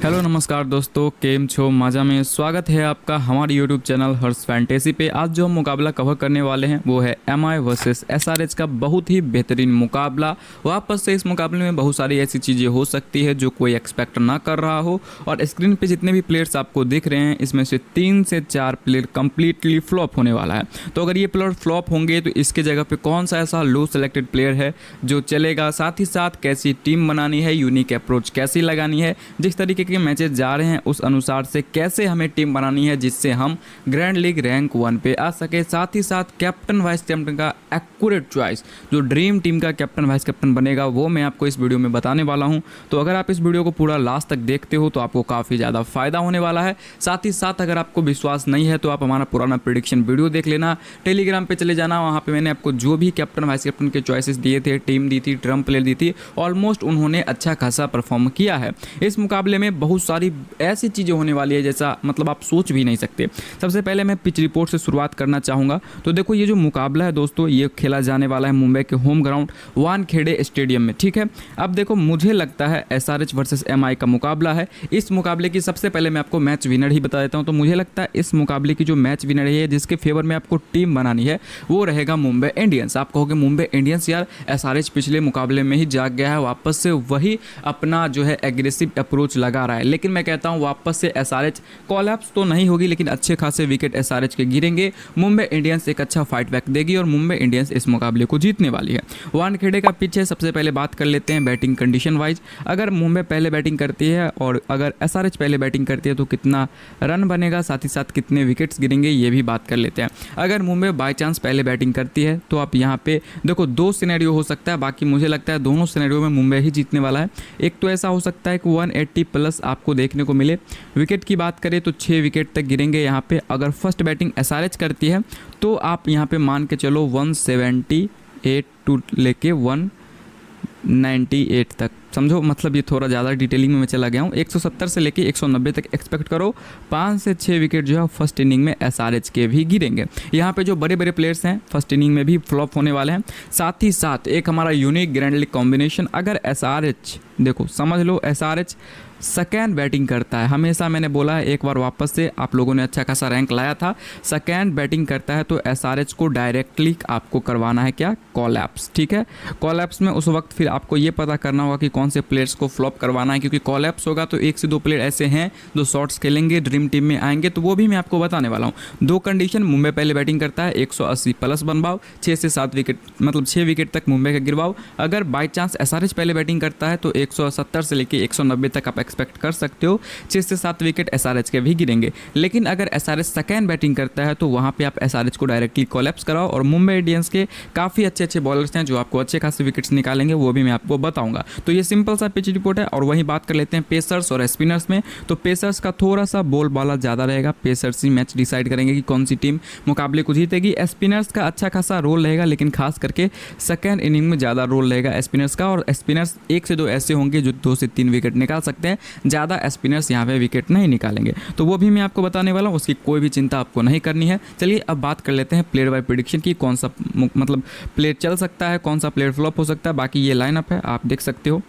Hello नमस्कार दोस्तों, केम छो मजा में स्वागत है आपका हमारे यूट्यूब चैनल हर्ष फैंटेसी पे। आज जो हम मुकाबला कवर करने वाले हैं वो है MI वर्सेस SRH का बहुत ही बेहतरीन मुकाबला। वापस से इस मुकाबले में बहुत सारी ऐसी चीज़ें हो सकती है जो कोई एक्सपेक्ट ना कर रहा हो। और स्क्रीन पे जितने भी प्लेयर्स आपको दिख रहे हैं इसमें से 3 से 4 प्लेयर कम्प्लीटली फ्लॉप होने वाला है। तो अगर ये प्लेयर फ्लॉप होंगे तो इसके जगह पर कौन सा ऐसा लो सेलेक्टेड प्लेयर है जो चलेगा, साथ ही साथ कैसी टीम बनानी है, यूनिक अप्रोच कैसी लगानी है, जिस तरीके के मैचेस जा रहे हैं उस अनुसार से कैसे हमें टीम बनानी है जिससे हम ग्रैंड लीग रैंक 1 पे आ सके। साथ ही साथ कैप्टन वाइस कैप्टन का एक्यूरेट चॉइस, जो ड्रीम टीम का कैप्टन वाइस कैप्टन बनेगा वो मैं आपको इस वीडियो में बताने वाला हूं। तो अगर आप इस वीडियो को पूरा लास्ट तक देखते हो तो आपको काफ़ी ज़्यादा फायदा होने वाला है। साथ ही साथ अगर आपको विश्वास नहीं है तो आप हमारा पुराना प्रेडिक्शन वीडियो देख लेना, टेलीग्राम पर चले जाना। वहाँ पर मैंने आपको जो भी कैप्टन वाइस कैप्टन के चॉइसेस दिए थे, टीम दी थी, ड्रम प्लेयर दी थी, ऑलमोस्ट उन्होंने अच्छा खासा परफॉर्म किया है। इस मुकाबले में बहुत सारी ऐसी चीज़ें होने वाली है जैसा मतलब आप सोच भी नहीं सकते। सबसे पहले मैं पिच रिपोर्ट से शुरुआत करना चाहूँगा। तो देखो ये जो मुकाबला है दोस्तों ये खेला जाने वाला है मुंबई के होम ग्राउंड वानखेड़े स्टेडियम में, ठीक है। अब देखो मुझे लगता है SRH वर्सेस MI का मुकाबला है। इस मुकाबले की सबसे पहले मैं आपको मैच विनर ही बता देता हूँ। तो मुझे लगता है इस मुकाबले की जो मैच विनर है जिसके फेवर में आपको टीम बनानी है वो रहेगा मुंबई इंडियंस। आप कहोगे मुंबई इंडियंस यार, SRH पिछले मुकाबले में ही जाग गया है, वापस से वही अपना जो है एग्रेसिव अप्रोच लगा रहा है। लेकिन मैं कहता हूं वापस से SRH कोलैप्स तो नहीं होगी लेकिन अच्छे खासे विकेट SRH के गिरेंगे। मुंबई इंडियंस एक अच्छा फाइट बैक देगी और मुंबई इंडियंस इस मुकाबले को जीतने वाली है। वानखेड़े का पिच है। सबसे पहले बात कर लेते हैं बैटिंग कंडीशन वाइज। अगर मुंबई पहले बैटिंग करती है और अगर SRH पहले बैटिंग करती है तो कितना रन बनेगा, साथ ही साथ कितने विकेट्स गिरेंगे ये भी बात कर लेते हैं। अगर मुंबई बाई चांस पहले बैटिंग करती है तो आप यहाँ पे देखो 2 सिनेरियो हो सकता है, बाकी मुझे लगता है दोनों सिनेरियो में मुंबई ही जीतने वाला है। एक तो ऐसा हो सकता है कि 180 प्लस आपको देखने को मिले। विकेट की बात करें तो 6 विकेट तक गिरेंगे यहाँ पे। अगर फर्स्ट बैटिंग SRH करती है तो आप यहाँ पे मान के चलो 178 टू लेके 198 तक, समझो मतलब ये थोड़ा ज़्यादा डिटेलिंग में मैं चला गया हूँ। 170 से लेके 190 तक एक्सपेक्ट करो। 5 से 6 विकेट जो है फर्स्ट इनिंग में SRH के भी गिरेंगे। यहाँ पे जो बड़े बड़े प्लेयर्स हैं फर्स्ट इनिंग में भी फ्लॉप होने वाले हैं। साथ ही साथ एक हमारा यूनिक ग्रैंड लीग कॉम्बिनेशन, अगर SRH देखो समझ लो SRH सेकेंड बैटिंग करता है, हमेशा मैंने बोला है, एक बार वापस से आप लोगों ने अच्छा खासा रैंक लाया था, सेकेंड बैटिंग करता है तो SRH को डायरेक्टली आपको करवाना है क्या, कोलैप्स, ठीक है। कोलैप्स में उस वक्त फिर आपको ये पता करना होगा कि कौन से प्लेयर्स को फ्लॉप करवाना है, क्योंकि कोलैप्स होगा तो 1 से 2 प्लेयर ऐसे हैं जो शॉट्स खेलेंगे, ड्रीम टीम में आएंगे, तो वो भी मैं आपको बताने वाला हूँ। 2 कंडीशन, मुंबई पहले बैटिंग करता है 180 प्लस बनवाओ, 6 से 7 विकेट मतलब 6 विकेट तक मुंबई का गिरवाओ। अगर बाई चांस SRH पहले बैटिंग करता है तो 170 से लेकर 190 तक आप एक्सपेक्ट कर सकते हो। 6 से 7 विकेट SRH के भी गिरेंगे। लेकिन अगर SRH सेकेंड बैटिंग करता है तो वहाँ पे आप SRH को डायरेक्टली कोलैप्स कराओ। और मुंबई इंडियंस के काफ़ी अच्छे बॉलर्स हैं जो आपको अच्छे खासे विकेट्स निकालेंगे, वो भी मैं आपको बताऊंगा। तो ये सिंपल सा पिच रिपोर्ट है। और वहीं बात कर लेते हैं पेसर्स और स्पिनर्स में। तो पेसर्स का थोड़ा सा बोल बाला ज़्यादा रहेगा, पेसर्स ही मैच डिसाइड करेंगे कि कौन सी टीम मुकाबले को जीतेगी। स्पिनर्स का अच्छा खासा रोल रहेगा लेकिन खास करके सेकेंड इनिंग में ज़्यादा रोल रहेगा स्पिनर्स का। और स्पिनर्स 1 से 2 ऐसे होंगे जो 2 से 3 विकेट निकाल सकते हैं, ज़्यादा स्पिनर्स यहाँ पे विकेट नहीं निकालेंगे। तो वो भी मैं आपको बताने वाला हूँ, उसकी कोई भी चिंता आपको नहीं करनी है। चलिए अब बात कर लेते हैं प्लेयर बाय प्रेडिक्शन की, कौन सा मतलब प्लेयर चल सकता है, कौन सा प्लेयर फ्लॉप हो सकता है। बाकी ये लाइनअप है आप देख सकते हो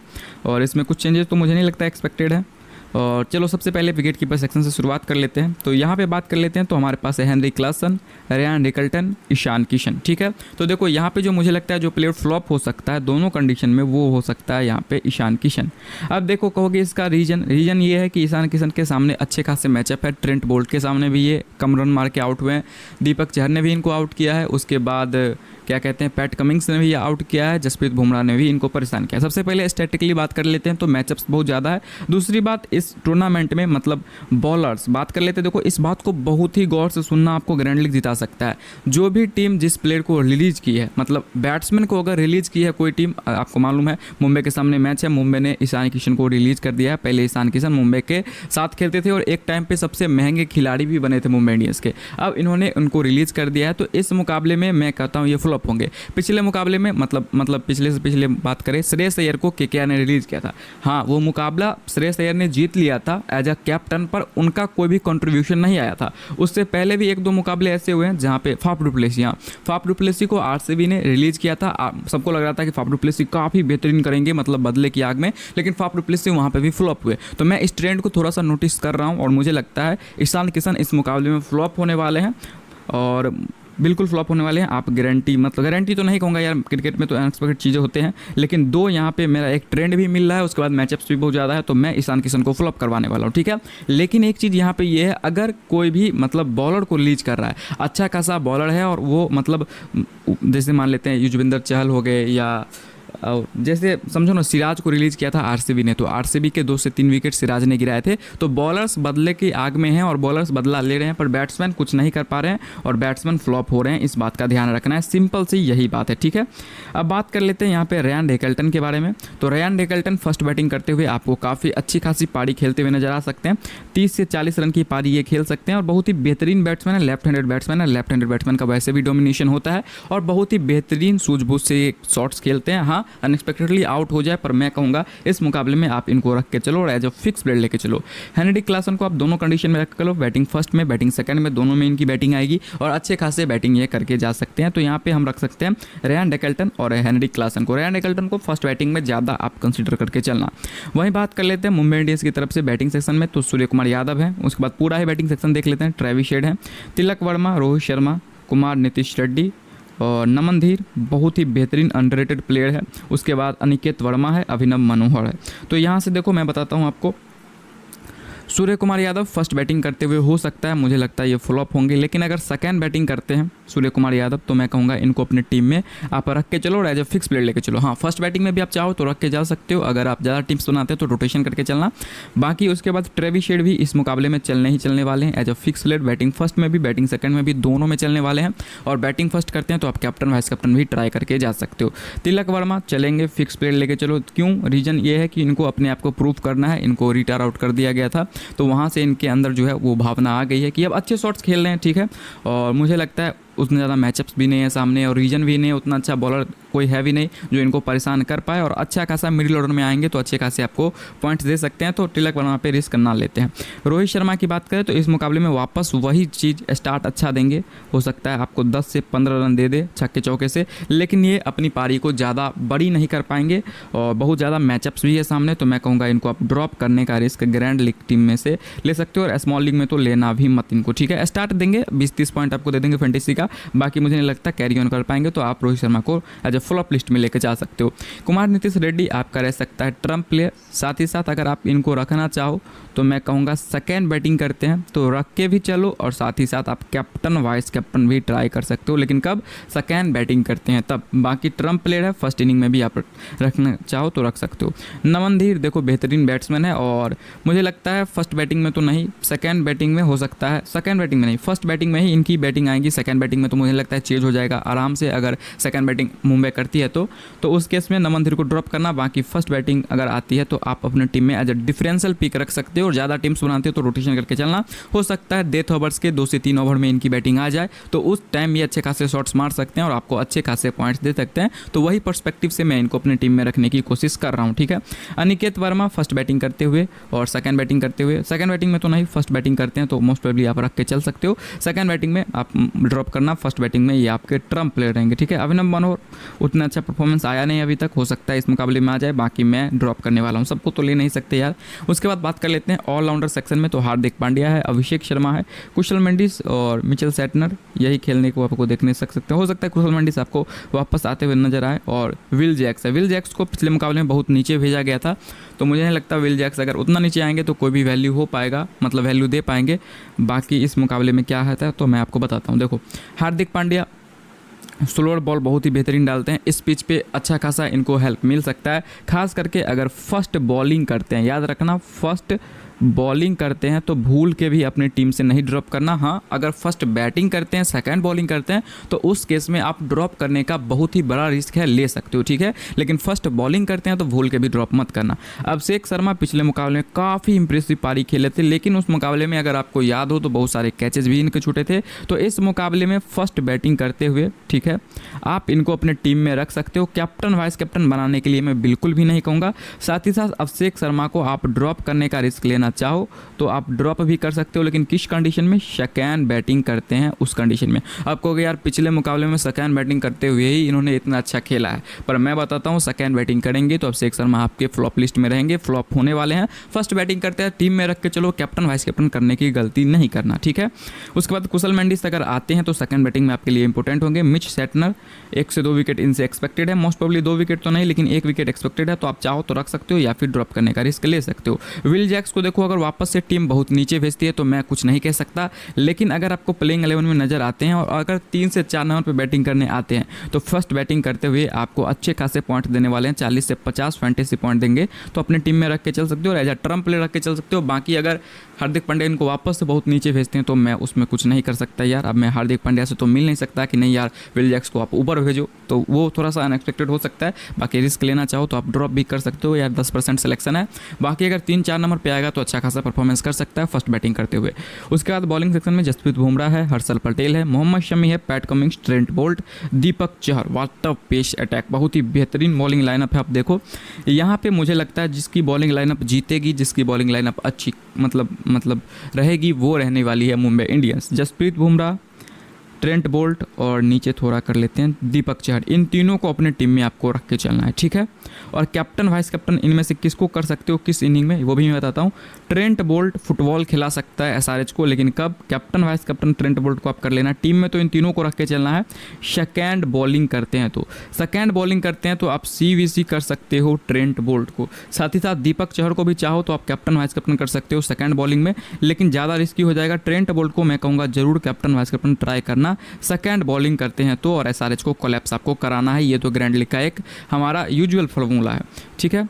और इसमें कुछ चेंजेस तो मुझे नहीं लगता एक्सपेक्टेड है। और चलो सबसे पहले विकेट कीपर सेक्शन से शुरुआत कर लेते हैं। तो यहाँ पे बात कर लेते हैं तो हमारे पास है Heinrich Klaasen, Ryan Rickelton, Ishan Kishan, ठीक है। तो देखो यहाँ पे जो मुझे लगता है जो प्लेयर फ्लॉप हो सकता है दोनों कंडीशन में वो हो सकता है यहाँ पे ईशान किशन। अब देखो कहोगे इसका रीजन ये है कि ईशान किशन के सामने अच्छे खासे मैचअप है। ट्रेंट बोल्ट के सामने भी ये कम रन मार के आउट हुए हैं, दीपक चहर ने भी इनको आउट किया है, उसके बाद क्या कहते हैं पैट कमिंग्स ने भी ये आउट किया है, जसप्रीत बुमराह ने भी इनको परेशान किया। सबसे पहले स्टैटिकली बात कर लेते हैं तो मैचअप्स बहुत ज़्यादा है। दूसरी बात इस टूर्नामेंट में मतलब बॉलर्स बात कर लेते हैं। देखो इस बात को बहुत ही गौर से सुनना, आपको ग्रैंड लीग जिता सकता है। जो भी टीम जिस प्लेयर को रिलीज की है, मतलब बैट्समैन को अगर रिलीज की है कोई टीम, आपको मालूम है मुंबई के सामने मैच है, मुंबई ने ईशान किशन को रिलीज कर दिया है। पहले ईशान किशन मुंबई के साथ खेलते थे और एक टाइम पे सबसे महंगे खिलाड़ी भी बने थे मुंबई इंडियंस के। अब इन्होंने उनको रिलीज कर दिया है तो इस मुकाबले में मैं कहता हूँ ये फ्लॉप फ्लॉप होंगे। पिछले मुकाबले में मतलब पिछले से पिछले बात करें, श्रेयस अय्यर को केकेआर ने रिलीज़ किया था। हाँ, वो मुकाबला श्रेयस अय्यर ने जीत लिया था एज अ कैप्टन, पर उनका कोई भी कंट्रीब्यूशन नहीं आया था। उससे पहले भी 1-2 मुकाबले ऐसे हुए हैं जहाँ पे फाफ डु प्लेसी को आरसीबी ने रिलीज़ किया था। सबको लग रहा था कि फाफ डु प्लेसी काफ़ी बेहतरीन करेंगे, मतलब बदले की आग में, लेकिन फाफ डु प्लेसी वहाँ पे भी फ्लॉप हुए। तो मैं इस ट्रेंड को थोड़ा सा नोटिस कर रहा हूँ और मुझे लगता है ईशान किशन इस मुकाबले में फ्लॉप होने वाले हैं और बिल्कुल फ्लॉप होने वाले हैं। आप गारंटी तो नहीं कहूँगा यार, क्रिकेट में तो अनएक्सपेक्टेड चीज़ें होते हैं, लेकिन 2 यहाँ पे मेरा एक ट्रेंड भी मिल रहा है, उसके बाद मैचअप्स भी बहुत ज़्यादा है, तो मैं ईशान किशन को फ्लॉप करवाने वाला हूँ, ठीक है। लेकिन एक चीज़ यहाँ पे ये है, अगर कोई भी बॉलर को रिलीज कर रहा है, अच्छा खासा बॉलर है और वो जैसे मान लेते हैं युजवेंद्र चहल हो गए, या जैसे समझो ना सिराज को रिलीज़ किया था आरसीबी ने, तो आरसीबी के 2 से 3 विकेट सिराज ने गिराए थे। तो बॉलर्स बदले की आग में हैं और बॉलर्स बदला ले रहे हैं, पर बैट्समैन कुछ नहीं कर पा रहे हैं और बैट्समैन फ्लॉप हो रहे हैं। इस बात का ध्यान रखना है, सिंपल सी यही बात है, ठीक है। अब बात कर लेते हैं यहाँ पे रेयान हैकल्टन के बारे में। तो रेयान हैकल्टन फर्स्ट बैटिंग करते हुए आपको काफ़ी अच्छी खासी पारी खेलते हुए नजर आ सकते हैं। 30 से 40 रन की पारी ये खेल सकते हैं और बहुत ही बेहतरीन बैट्समैन है, लेफ्ट हैंडेड बैट्समैन है। लेफ्ट हैंडेड बैट्समैन का वैसे भी डोमिनेशन होता है और बहुत ही बेहतरीन सूझबूझ से शॉट्स खेलते हैं। हाँ, अनएक्सपेक्टेडली आउट हो जाए, पर मैं कहूँगा इस मुकाबले में आप इनको रख के चलो और एज अ फिक्स प्लेयर लेके चलो। हेनरिक क्लासन को आप दोनों कंडीशन में रख के लो, बैटिंग फर्स्ट में, बैटिंग सेकंड में, दोनों में इनकी बैटिंग आएगी और अच्छे खासे बैटिंग ये करके जा सकते हैं। तो यहाँ पे हम रख सकते हैं रेयान हैकल्टन और हेनरिक क्लासन को। रेयान हैकल्टन को फर्स्ट बैटिंग में ज़्यादा आप कंसिडर करके चलना। वहीं बात कर लेते हैं मुंबई इंडियंस की तरफ से बैटिंग सेक्शन में, तो सूर्य कुमार यादव है, उसके बाद पूरा ही बैटिंग सेक्शन देख लेते हैं। ट्रेविस हेड है, तिलक वर्मा, रोहित शर्मा, कुमार नीतीश रेड्डी और नमन धीर बहुत ही बेहतरीन अंडररेटेड प्लेयर है। उसके बाद अनिकेत वर्मा है, अभिनव मनोहर है। तो यहाँ से देखो मैं बताता हूँ आपको, सूर्य कुमार यादव फर्स्ट बैटिंग करते हुए हो सकता है, मुझे लगता है ये फ्लॉप होंगे, लेकिन अगर सेकंड बैटिंग करते हैं सूर्य कुमार यादव तो मैं कहूँगा इनको अपनी टीम में आप रख के चलो और एज ए फिक्स प्लेयर लेके चलो। हाँ, फर्स्ट बैटिंग में भी आप चाहो तो रख के जा सकते हो, अगर आप ज़्यादा टीम्स बनाते हो तो रोटेशन करके चलना। बाकी उसके बाद ट्रेविस हेड भी इस मुकाबले में चलने वाले हैं as a fix player. Batting first में भी बैटिंग सेकंड में भी दोनों में चलने वाले हैं और बैटिंग फर्स्ट करते हैं तो आप कैप्टन वाइस कैप्टन भी ट्राई करके जा सकते हो। तिलक वर्मा चलेंगे, फिक्स प्लेयर लेके चलो। क्यों? रीज़न ये है कि इनको अपने आप को प्रूव करना है, इनको रिटायर आउट कर दिया गया था तो वहाँ से के अंदर जो है वो भावना आ गई है कि अब अच्छे शॉट्स खेल रहे हैं, ठीक है। और मुझे लगता है उतने ज़्यादा मैचअप्स भी नहीं है सामने और रीजन भी नहीं है, उतना अच्छा बॉलर कोई है भी नहीं जो इनको परेशान कर पाए और अच्छा खासा मिडिल ऑर्डर में आएंगे तो अच्छे खासे आपको पॉइंट्स दे सकते हैं। तो तिलक वर्मा पे रिस्क ना लेते हैं। रोहित शर्मा की बात करें तो इस मुकाबले में वापस वही चीज़, स्टार्ट अच्छा देंगे, हो सकता है आपको 10 से 15 रन दे दे छक्के चौके से, लेकिन ये अपनी पारी को ज़्यादा बड़ी नहीं कर पाएंगे और बहुत ज़्यादा मैचअप्स भी है सामने। तो मैं कहूँगा इनको आप ड्रॉप करने का रिस्क ग्रैंड लीग टीम में से ले सकते हो और स्मॉल लीग में तो लेना भी मत इनको, ठीक है। स्टार्ट देंगे, 20-30 पॉइंट आपको दे देंगे फैंटेसी का, बाकी मुझे नहीं लगता कैरी ऑन कर पाएंगे, तो आप रोहित शर्मा को एज ए फ्लॉप लिस्ट में लेकर जा सकते हो। कुमार नीतीश रेड्डी आपका रह सकता है ट्रम्प प्लेयर, साथ ही साथ अगर आप इनको रखना चाहो तो मैं कहूँगा सेकेंड बैटिंग करते हैं तो रख के भी चलो और साथ ही साथ आप कैप्टन वाइस कैप्टन भी ट्राई कर सकते हो, लेकिन कब? सेकेंड बैटिंग करते हैं तब। बाकी ट्रम्प प्लेयर है, फर्स्ट इनिंग में भी आप रखना चाहो तो रख सकते हो। नमन धीर देखो बेहतरीन बैट्समैन है और मुझे लगता है फर्स्ट बैटिंग में तो नहीं, सेकेंड बैटिंग में हो सकता है, सेकेंड बैटिंग में नहीं फर्स्ट बैटिंग में ही इनकी बैटिंग आएगी। सेकेंड बैटिंग में तो मुझे लगता है चेंज हो जाएगा आराम से, अगर सेकेंड बैटिंग मुंबई करती है तो उस केस में नमन धीर को ड्रॉप करना। बाकी फर्स्ट बैटिंग अगर आती है तो आप अपने टीम में एज अ डिफरेंशियल पिक रख सकते हो और ज़्यादा टीम्स बनाते हो तो रोटेशन करके चलना। हो सकता है डेथ ओवर्स के 2 से 3 ओवर में इनकी बैटिंग आ जाए तो उस टाइम ये अच्छे खासे शॉट्स मार सकते हैं और आपको अच्छे खासे पॉइंट्स दे सकते हैं। तो वही पर्सपेक्टिव से मैं इनको अपनी टीम में रखने की कोशिश कर रहा हूँ, ठीक है। अनिकेत वर्मा फर्स्ट बैटिंग करते हुए और सेकंड बैटिंग करते हुए, सेकंड बैटिंग में तो नहीं फर्स्ट बैटिंग करते हैं तो मोस्ट प्रोबेबली आप रख के चल सकते हो। सेकंड बैटिंग में आप ड्रॉप करना, फर्स्ट बैटिंग में ये आपके ट्रम्प प्लेयर रहेंगे, ठीक है। अभिनव मनोहर उतना अच्छा परफॉर्मेंस आया नहीं अभी तक, हो सकता है इस मुकाबले में आ जाए, बाकी मैं ड्रॉप करने वाला हूँ, सबको तो ले नहीं सकते यार। उसके बाद बात कर लेते हैं ऑलराउंडर सेक्शन में, तो हार्दिक पांड्या है, अभिषेक शर्मा है, कुशल मेंडिस और मिचेल सैटनर, यही खेलने को आपको देखने सकते हैं। हो सकता है कुशल मेंडिस आपको वापस आते हुए नजर आए और विल जैक्स है, विल जैक्स को पिछले मुकाबले में बहुत नीचे भेजा गया था तो मुझे नहीं लगता विल जैक्स अगर उतना नीचे आएंगे तो कोई भी वैल्यू हो पाएगा, मतलब वैल्यू दे पाएंगे। बाकी इस मुकाबले में क्या है तो मैं आपको बताता हूँ। देखो हार्दिक पांड्या स्लोअर बॉल बहुत ही बेहतरीन डालते हैं, इस पिच पे अच्छा खासा इनको हेल्प मिल सकता है, खास करके अगर फर्स्ट बॉलिंग करते हैं। याद रखना फर्स्ट बॉलिंग करते हैं तो भूल के भी अपनी टीम से नहीं ड्रॉप करना। हाँ, अगर फर्स्ट बैटिंग करते हैं, सेकंड बॉलिंग करते हैं तो उस केस में आप ड्रॉप करने का बहुत ही बड़ा रिस्क है, ले सकते हो, ठीक है। लेकिन फर्स्ट बॉलिंग करते हैं तो भूल के भी ड्रॉप मत करना। अभिषेक शर्मा पिछले मुकाबले में काफ़ी इंप्रेसिव पारी खेले थे, लेकिन उस मुकाबले में अगर आपको याद हो तो बहुत सारे कैचेज भी इनके छूटे थे। तो इस मुकाबले में फर्स्ट बैटिंग करते हुए, ठीक है, आप इनको अपने टीम में रख सकते हो। कैप्टन वाइस कैप्टन बनाने के लिए मैं बिल्कुल भी नहीं कहूँगा। साथ ही साथ अभिषेक शर्मा को आप ड्रॉप करने का रिस्क लेना चाहो तो आप ड्रॉप भी कर सकते हो, लेकिन किस कंडीशन में? सेकेंड बैटिंग करते हैं उस कंडीशन में। आप कहोगे यार पिछले मुकाबले में सेकेंड बैटिंग करते हुए ही इन्होंने इतना अच्छा खेला है, पर मैं बताता हूँ सेकेंड बैटिंग करेंगे तो अभिषेक शर्मा आपके फ्लॉप लिस्ट में रहेंगे, फ्लॉप होने वाले हैं। फर्स्ट बैटिंग करते हैं, टीम में रख के चलो, कैप्टन वाइस कैप्टन करने की गलती नहीं करना, ठीक है। उसके बाद कुशल मेंडिस अगर आते हैं तो सेकंड बैटिंग में आपके लिए इंपॉर्टेंट होंगे। मिच सेटनर 1 से 2 विकेट इनसे एक्सपेक्टेड है, मोस्ट प्रोबेबली 2 विकेट तो नहीं लेकिन 1 विकेट एक्सपेक्टेड है, तो आप चाहो तो रख सकते हो या फिर ड्रॉप करने का रिस्क ले सकते हो। विल जैक्स को देखो, अगर वापस से टीम बहुत नीचे भेजती है तो मैं कुछ नहीं कह सकता, लेकिन अगर आपको प्लेइंग 11 में नजर आते हैं और अगर 3 से 4 नंबर पर बैटिंग करने आते हैं तो फर्स्ट बैटिंग करते हुए आपको अच्छे खासे पॉइंट देने वाले हैं, 40 से 50 फैंटेसी पॉइंट देंगे, तो अपने टीम में रख के चल सकते हो और एज अ ट्रम्प प्लेयर रख के चल सकते हो। बाकी अगर हार्दिक पांड्या इनको वापस से बहुत नीचे भेजते हैं तो मैं उसमें कुछ नहीं कर सकता यार। अब मैं हार्दिक पांड्या से तो मिल नहीं सकता कि नहीं यार विल जैक्स को आप ऊपर भेजो, तो वो थोड़ा सा अनएक्सपेक्टेड हो सकता है। बाकी रिस्क लेना चाहो तो आप ड्रॉप भी कर सकते हो यार, 10% सिलेक्शन है। बाकी अगर 3-4 नंबर पे आएगा तो अच्छा खासा परफॉर्मेंस कर सकता है फर्स्ट बैटिंग करते हुए। उसके बाद बॉलिंग सेक्शन में जसप्रीत बुमराह है, हर्षल पटेल है, मोहम्मद शमी है, Pat Cummins, Trent Boult, Deepak Chahar. वास्तव पेस अटैक, बहुत ही बेहतरीन बॉलिंग लाइनअप है। आप देखो यहाँ पे मुझे लगता है जिसकी बॉलिंग लाइनअप जीतेगी, जिसकी बॉलिंग लाइनअप अच्छी मतलब रहेगी, वो रहने वाली है Mumbai Indians. Jasprit Bumrah, Trent Boult और नीचे थोड़ा कर लेते हैं दीपक चहर, इन तीनों को अपने टीम में आपको रख के चलना है, ठीक है। और कैप्टन वाइस कैप्टन इनमें से किसको कर सकते हो, किस इनिंग में, वो भी मैं बताता हूँ। ट्रेंट बोल्ट फुटबॉल खिला सकता है एसआरएच को, लेकिन कब? Captain vice captain Trent Boult को आप कर लेना टीम में, तो इन तीनों को रख के चलना है। सेकेंड बॉलिंग करते हैं तो आप सीवीसी कर सकते हो ट्रेंट बोल्ट को, साथ ही साथ दीपक चहर को भी चाहो तो आप कैप्टन वाइस कैप्टन कर सकते हो सेकेंड बॉलिंग में, लेकिन ज़्यादा रिस्की हो जाएगा। ट्रेंट बोल्ट को मैं कहूँगा जरूर कैप्टन वाइस कैप्टन ट्राई करना सेकेंड बॉलिंग करते हैं तो, और एसआरएच को कोलैप्स आपको कराना है। ये तो ग्रैंड लीग का एक हमारा यूजुअल फॉर्मूला है, ठीक है।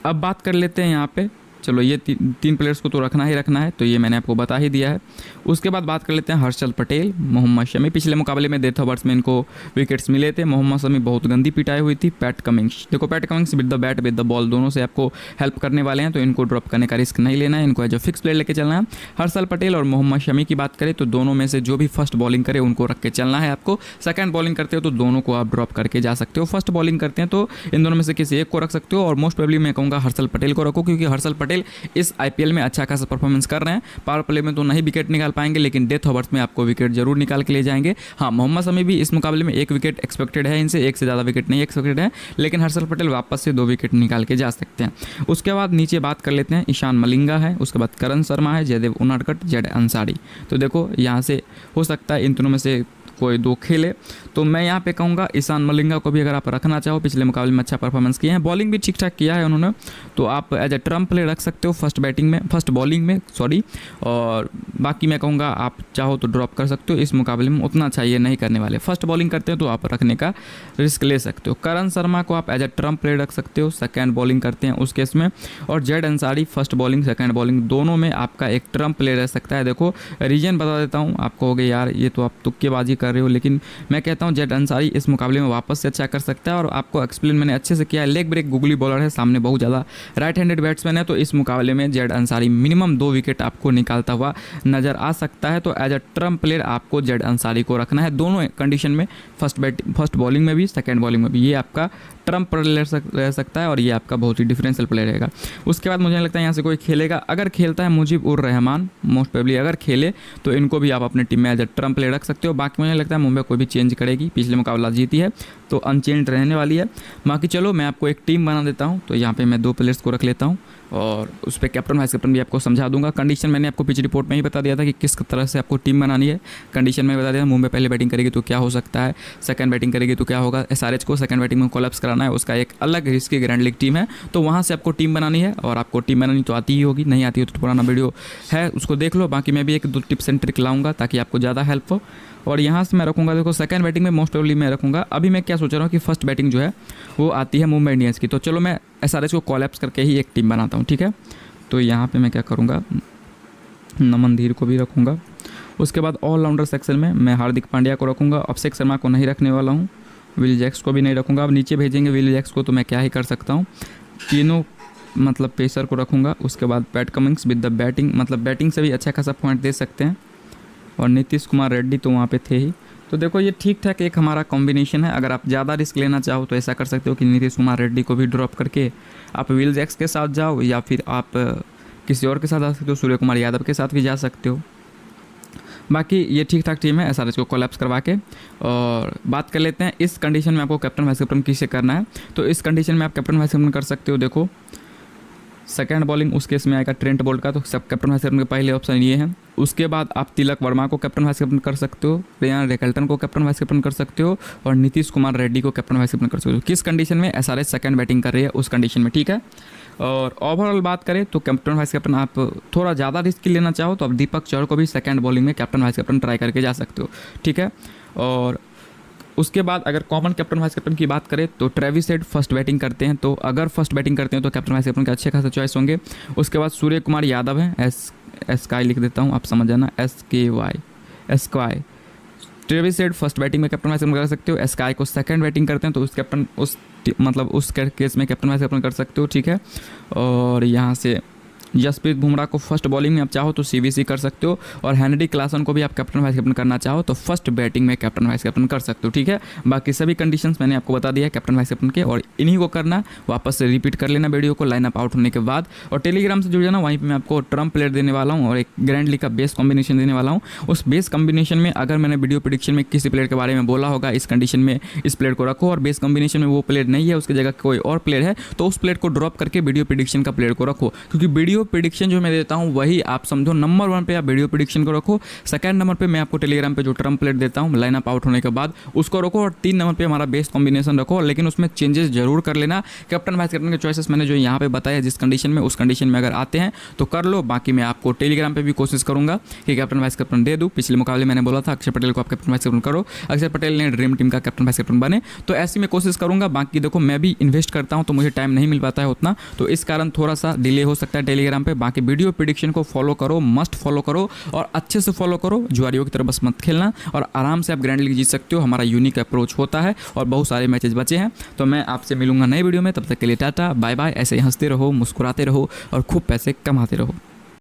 अब बात कर लेते हैं यहाँ पे, चलो ये तीन प्लेयर्स को तो रखना ही रखना है, तो ये मैंने आपको बता ही दिया है। उसके बाद बात कर लेते हैं हर्षल पटेल, मोहम्मद शमी। पिछले मुकाबले में डेथ ओवर्स में इनको विकेट्स मिले थे। मोहम्मद शमी बहुत गंदी पिटाई हुई थी। पैट कमिंग्स, देखो Pat Cummins with the bat with the ball दोनों से आपको हेल्प करने वाले हैं, तो इनको ड्रॉप करने का रिस्क नहीं लेना है, इनको एज अ फिक्स प्लेयर लेके चलना है। हर्षल पटेल और मोहम्मद शमी की बात करें तो दोनों में से जो भी फर्स्ट बॉलिंग करे उनको रख के चलना है आपको। सेकंड बॉलिंग करते हो तो दोनों को आप ड्रॉप करके जा सकते हो। फर्स्ट बॉलिंग करते हैं तो इन दोनों में से किसी एक को रख सकते हो, और मोस्ट प्रोबेबली मैं कहूँगा हर्षल पटेल को रखो, क्योंकि हर्षल पटेल इस आईपीएल में अच्छा खासा परफॉर्मेंस कर रहे हैं। पावर प्ले में तो नहीं विकेट निकाल पाएंगे, लेकिन डेथ ओवर्स में आपको विकेट जरूर निकाल के ले जाएंगे। हाँ, मोहम्मद शमी भी इस मुकाबले में 1 विकेट एक्सपेक्टेड है, इनसे 1 से ज़्यादा विकेट नहीं एक्सपेक्टेड है, लेकिन हर्षल पटेल वापस से 2 विकेट निकाल के जा सकते हैं। उसके बाद नीचे बात कर लेते हैं, ईशान मलिंगा है, उसके बाद करण शर्मा है, जयदेव उनाडकट, जेड अंसारी। तो देखो यहाँ से हो सकता है इन दोनों में से कोई 2 खेले, तो मैं यहाँ पे कहूँगा ईशान मलिंगा को भी अगर आप रखना चाहो, पिछले मुकाबले में अच्छा परफॉर्मेंस किए हैं, बॉलिंग भी ठीक ठाक किया है उन्होंने, तो आप एज ए ट्रम्प प्ले रख सकते हो फर्स्ट बॉलिंग में सॉरी। और बाकी मैं कहूँगा आप चाहो तो ड्रॉप कर सकते हो, इस मुकाबले में उतना अच्छा ये नहीं करने वाले। फर्स्ट बॉलिंग करते हो तो आप रखने का रिस्क ले सकते हो। करण शर्मा को आप एज ए ट्रम्प प्ले रख सकते हो, सेकेंड बॉलिंग करते हैं उस केस में। और Z Ansari first bowling second bowling दोनों में आपका एक ट्रम्प प्ले रह सकता है। देखो रीजन बता देता हूँ, आप कहोगे यार ये तो आप तुक्केबाजी कर रहे हो, लेकिन मैं कहता हूँ जेड अंसारी इस मुकाबले में वापस से अच्छा कर सकता है, और आपको एक्सप्लेन मैंने अच्छे से किया है। लेग ब्रेक गुगली बॉलर है, सामने बहुत ज़्यादा राइट हैंडेड बैट्समैन है, तो इस मुकाबले में जेड अंसारी मिनिमम 2 विकेट आपको निकालता हुआ नजर आ सकता है। तो एज अ ट्रम्प प्लेयर आपको जेड अंसारी को रखना है दोनों कंडीशन में, फर्स्ट बॉलिंग में भी सेकेंड बॉलिंग में भी। ये आपका ट्रम्प प्लेयर रह सकता है और ये आपका बहुत ही डिफरेंशियल प्लेयर रहेगा। उसके बाद मुझे नहीं लगता है यहाँ से कोई खेलेगा। अगर खेलता है मुजीब उर रहमान, मोस्ट प्रोबेबली अगर खेले तो इनको भी आप अपने टीम में एज अ ट्रम्प प्लेयर रख सकते हो। बाकी मुझे लगता है मुंबई कोई भी चेंज करेगी, पिछले मुकाबला जीती है तो अनचेंज रहने वाली है। बाकी चलो मैं आपको एक टीम बना देता हूँ, तो यहाँ पे मैं 2 प्लेयर्स को रख लेता हूँ और उस पर कैप्टन वाइस कैप्टन भी आपको समझा दूंगा। कंडीशन मैंने आपको पिच रिपोर्ट में ही बता दिया था कि किस तरह से आपको टीम बनानी है, कंडीशन में बता दिया था। मुंबई पहले बैटिंग करेगी तो क्या हो सकता है, सेकंड बैटिंग करेगी तो क्या होगा। एसआरएच को सेकंड बैटिंग में कोलैप्स कराना है, उसका एक अलग रिस्की ग्रैंड लीग टीम है, तो वहाँ से आपको टीम बनानी है। और आपको टीम बनानी तो आती ही होगी, नहीं आती हो तो पुराना वीडियो है उसको देख लो। बाकी मैं भी 1-2 टिप्स एंड ट्रिक लाऊंगा ताकि आपको ज़्यादा हेल्प हो। और यहाँ से मैं रखूँगा, देखो सेकंड बैटिंग में मोस्ट प्रोबेबली मैं रखूँगा। अभी मैं क्या सोच रहा हूँ कि फर्स्ट बैटिंग जो है वो आती है मुंबई इंडियंस की, तो चलो मैं एसआरएच को कोलैप्स करके ही एक टीम बनाता हूँ, ठीक है। तो यहाँ पे मैं क्या करूँगा, नमन धीर को भी रखूँगा। उसके बाद ऑलराउंडर सेक्शन में मैं हार्दिक पांड्या को रखूँगा, अभिषेक शर्मा को नहीं रखने वाला हूँ, विल जैक्स को भी नहीं रखूँगा। अब नीचे भेजेंगे विल जैक्स को, तो मैं क्या ही कर सकता हूँ, तीनों मतलब पेसर को रखूँगा। उसके बाद Pat Cummins with the batting, मतलब बैटिंग से भी अच्छा खासा पॉइंट दे सकते हैं। और नीतीश कुमार रेड्डी तो वहाँ पे थे ही। तो देखो ये ठीक ठाक एक हमारा कॉम्बिनेशन है। अगर आप ज़्यादा रिस्क लेना चाहो तो ऐसा कर सकते हो कि नीतीश कुमार रेड्डी को भी ड्रॉप करके आप विल जैक्स के साथ जाओ, या फिर आप किसी और के साथ आ सकते हो, सूर्य कुमार यादव के साथ भी जा सकते हो। बाकी ये ठीक ठाक टीम है एसआरएच को कोलैप्स करवा के। और बात कर लेते हैं इस कंडीशन में आपको कैप्टन वाइस कैप्टन किसे करना है। तो इस कंडीशन में आप कैप्टन वाइस कैप्टन कर सकते हो। देखो सेकंड बॉलिंग उस केस में आएगा ट्रेंट बोल्ट का, तो सब कैप्टन वाइस कैप्टन के पहले ऑप्शन ये है। उसके बाद आप तिलक वर्मा को कैप्टन वाइस कैप्टन कर सकते हो, रेयान रेकल्टन को कैप्टन वाइस कैप्टन कर सकते हो, और नीतीश कुमार रेड्डी को कैप्टन वाइस कैप्टन कर सकते हो। किस कंडीशन में, एसआरएच सेकंड बैटिंग कर रही है उस कंडीशन में, ठीक है। और ओवरऑल बात करें तो कैप्टन वाइस कैप्टन आप थोड़ा ज़्यादा रिस्क लेना चाहो तो आप दीपक चहर को भी सेकंड बॉलिंग में कैप्टन वाइस कैप्टन ट्राई करके जा सकते हो, ठीक है। और उसके बाद अगर कॉमन कैप्टन वाइस कैप्टन की बात करें तो ट्रेविस हेड फर्स्ट बैटिंग करते हैं, तो अगर फर्स्ट बैटिंग करते हैं तो कैप्टन वाइस कैप्टन के अच्छे खासे चॉइस होंगे। उसके बाद सूर्य कुमार यादव हैं, एस काई लिख देता हूँ, आप समझ जाना, SKY। Travis head first batting में कैप्टन वाइस कैप्टन कर सकते हो। SKY को सेकंड बैटिंग करते हैं तो उस कैप्टन उस केस में कैप्टन वाइस कैप्टन कर सकते हो, ठीक है। और यहाँ से जसप्रीत बुमराह को फर्स्ट बॉलिंग में आप चाहो तो CVC कर सकते हो, और हेनरी क्लासन को भी आप कैप्टन वाइस कैप्टन करना चाहो तो फर्स्ट बैटिंग में कैप्टन वाइस कैप्टन कर सकते हो, ठीक है। बाकी सभी कंडीशंस मैंने आपको बता दिया है कैप्टन वाइस कैप्टन के, और इन्हीं को करना, वापस से रिपीट कर लेना वीडियो को लाइन अप आउट होने के बाद। और टेलीग्राम से जुड़ जाना, वहीं पर मैं आपको ट्रम्प प्लेयर देने वाला हूँ और एक ग्रैंड लीग का बेस कॉम्बिनेशन देने वाला हूँ। उस बेस कॉम्बिनेशन में अगर मैंने वीडियो प्रेडिक्शन में किसी प्लेयर के बारे में बोला होगा इस कंडीशन में इस प्लेयर को रखो, और बेस कॉम्बिनेशन में वो प्लेयर नहीं है, उसकी जगह कोई और प्लेयर है, तो उस प्लेयर को ड्रॉप करके वीडियो प्रेडिक्शन का प्लेयर को रखो। क्योंकि वीडियो प्रेडिक्शन जो मैं देता हूं वही आप समझो नंबर 1 पे आप वीडियो प्रेडिक्शन को रखो, सेकंड नंबर पे मैं आपको टेलीग्राम पे जो ट्रम्प प्लेट देता हूं लाइन अप आउट होने के बाद उसको रखो, और 3 नंबर पे हमारा बेस कॉम्बिनेशन रखो। लेकिन उसमें चेंजेस जरूर कर लेना। कैप्टन वाइस कैप्टन के चॉइसेस मैंने जो यहाँ पे बताया जिस कंडीशन में, उस कंडीशन में अगर आते हैं तो कर लो। बाकी मैं आपको टेलीग्राम पे भी कोशिश करूंगा कि कैप्टन वाइस कैप्टन दे दूँ। पिछले मुकाबले मैंने बोला था अक्षर पटेल को आप कैप्टन वाइस कैप्टन करो, अक्षर पटेल ने ड्रीम टीम का कैप्टन वाइस कैप्टन बने, तो ऐसी मैं कोशिश करूंगा। बाकी देखो मैं भी इन्वेस्ट करता हूँ तो मुझे टाइम नहीं मिल पाता है उतना, तो इस कारण थोड़ा सा डिले हो सकता है टेलीग्राम पे। बाकी वीडियो प्रेडिक्शन को फॉलो करो, मस्ट फॉलो करो, और अच्छे से फॉलो करो, जुआरियों की तरह बस मत खेलना, और आराम से आप ग्रैंड लीग जीत सकते हो। हमारा यूनिक अप्रोच होता है और बहुत सारे मैचेस बचे हैं। तो मैं आपसे मिलूंगा नई वीडियो में, तब तक के लिए टाटा बाय बाय। ऐसे ही हंसते रहो, मुस्कुराते रहो और खूब पैसे कमाते रहो।